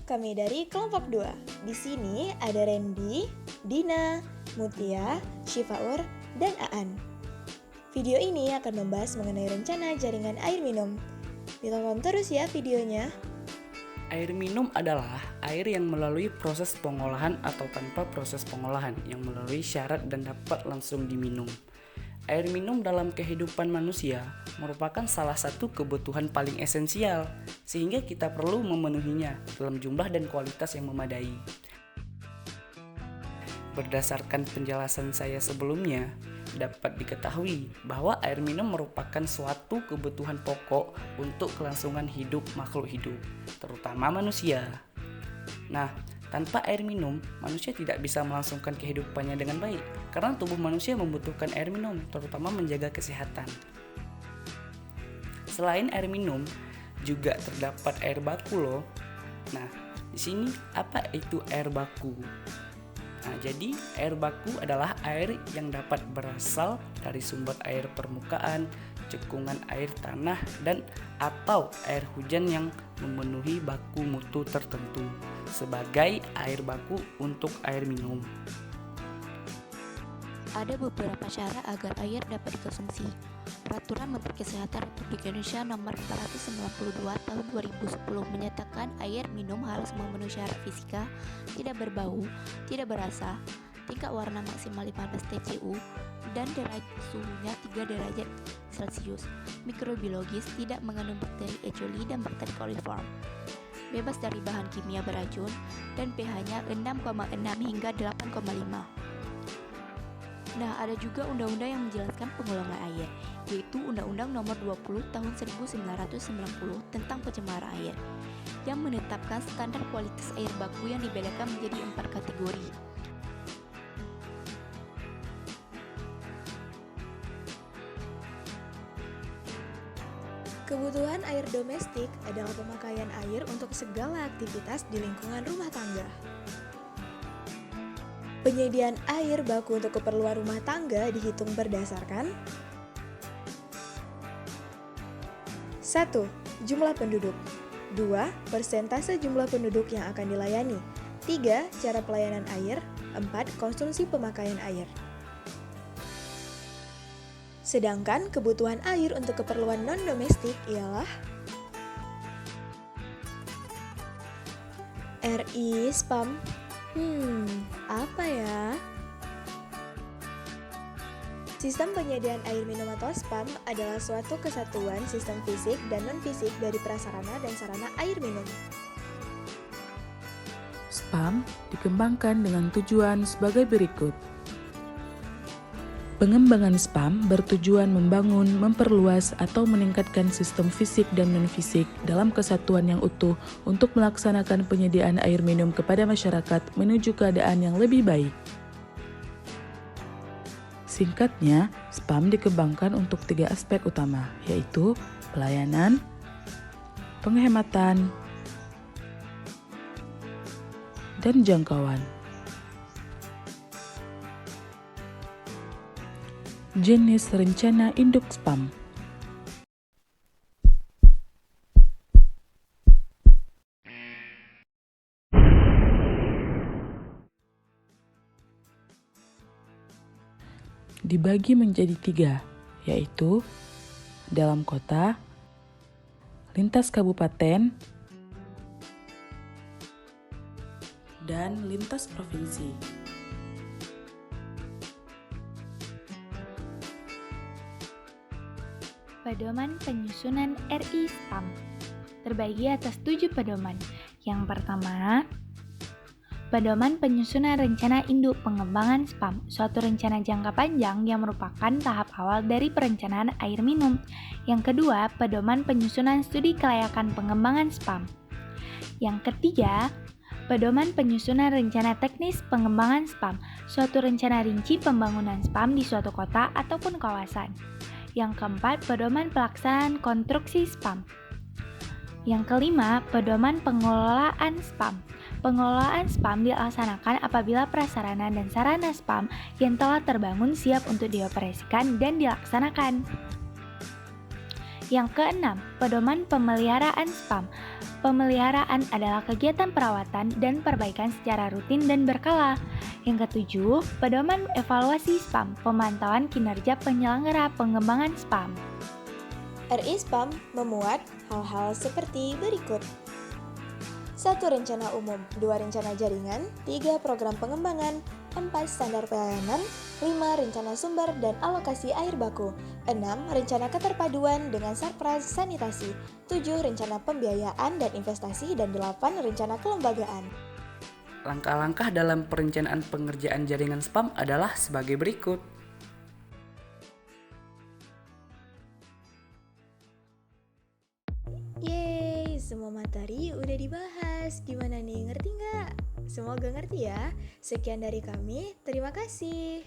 kami dari kelompok 2. Di sini ada Randy, Dina, Mutia, Syifaur, dan Aan. Video ini akan membahas mengenai rencana jaringan air minum. Ditonton terus ya videonya. Air minum adalah air yang melalui proses pengolahan atau tanpa proses pengolahan yang melalui syarat dan dapat langsung diminum. Air minum dalam kehidupan manusia merupakan salah satu kebutuhan paling esensial, sehingga kita perlu memenuhinya dalam jumlah dan kualitas yang memadai. Berdasarkan penjelasan saya sebelumnya, dapat diketahui bahwa air minum merupakan suatu kebutuhan pokok untuk kelangsungan hidup makhluk hidup, terutama manusia. Nah, tanpa air minum, manusia tidak bisa melangsungkan kehidupannya dengan baik, karena tubuh manusia membutuhkan air minum, terutama menjaga kesehatan. Selain air minum, juga terdapat air baku loh. Nah, di sini apa itu air baku? Nah, jadi air baku adalah air yang dapat berasal dari sumber air permukaan, cekungan air tanah, dan atau air hujan yang memenuhi baku mutu tertentu sebagai air baku untuk air minum. Ada beberapa cara agar air dapat dikonsumsi. Peraturan Menteri Kesehatan Republik Indonesia Nomor 492 Tahun 2010 menyatakan air minum harus memenuhi syarat fisika, tidak berbau, tidak berasa, tingkat warna maksimal 15 TCU, dan derajat suhunya 3 derajat Celcius. Mikrobiologis, tidak mengandung bakteri E. coli dan bakteri coliform. Bebas dari bahan kimia beracun dan pH-nya 6,6 hingga 8,5. Nah, ada juga undang-undang yang menjelaskan pengelolaan air, yaitu Undang-Undang Nomor 20 Tahun 1990 tentang pencemaran air, yang menetapkan standar kualitas air baku yang dibedakan menjadi 4 kategori. Kebutuhan air domestik adalah pemakaian air untuk segala aktivitas di lingkungan rumah tangga. Penyediaan air baku untuk keperluan rumah tangga dihitung berdasarkan 1. Jumlah penduduk. 2. Persentase jumlah penduduk yang akan dilayani. 3. Cara pelayanan air. 4. Konsumsi pemakaian air. Sedangkan kebutuhan air untuk keperluan non-domestik ialah RI SPAM. Apa ya? Sistem penyediaan air minum atau SPAM adalah suatu kesatuan sistem fisik dan non-fisik dari prasarana dan sarana air minum. SPAM dikembangkan dengan tujuan sebagai berikut. Pengembangan SPAM bertujuan membangun, memperluas, atau meningkatkan sistem fisik dan non-fisik dalam kesatuan yang utuh untuk melaksanakan penyediaan air minum kepada masyarakat menuju keadaan yang lebih baik. Singkatnya, SPAM dikembangkan untuk 3 aspek utama, yaitu pelayanan, penghematan, dan jangkauan. Jenis rencana induk SPAM. Dibagi menjadi 3, yaitu dalam kota, lintas kabupaten, dan lintas provinsi. Pedoman penyusunan RI SPAM terbagi atas 7 pedoman. Yang pertama, pedoman penyusunan rencana induk pengembangan SPAM, suatu rencana jangka panjang yang merupakan tahap awal dari perencanaan air minum. Yang kedua, pedoman penyusunan studi kelayakan pengembangan SPAM. Yang ketiga, pedoman penyusunan rencana teknis pengembangan SPAM, suatu rencana rinci pembangunan SPAM di suatu kota ataupun kawasan. Yang keempat, pedoman pelaksanaan konstruksi SPAM. Yang kelima, pedoman pengelolaan SPAM. Pengelolaan SPAM dilaksanakan apabila prasarana dan sarana SPAM yang telah terbangun siap untuk dioperasikan dan dilaksanakan. Yang keenam, pedoman pemeliharaan SPAM. Pemeliharaan adalah kegiatan perawatan dan perbaikan secara rutin dan berkala. Yang ketujuh, pedoman evaluasi spam, pemantauan kinerja penyelenggara pengembangan spam. RI Spam memuat hal-hal seperti berikut. 1. Rencana umum, 2. Rencana jaringan, 3. Program pengembangan, 4. Standar pelayanan, 5. Rencana sumber dan alokasi air baku, 6. Rencana keterpaduan dengan sarpras sanitasi, 7. Rencana pembiayaan dan investasi, dan 8. Rencana kelembagaan. Langkah-langkah dalam perencanaan pengerjaan jaringan spam adalah sebagai berikut. Yeay, semua materi udah dibahas. Gimana nih, ngerti nggak? Semoga ngerti ya. Sekian dari kami, terima kasih.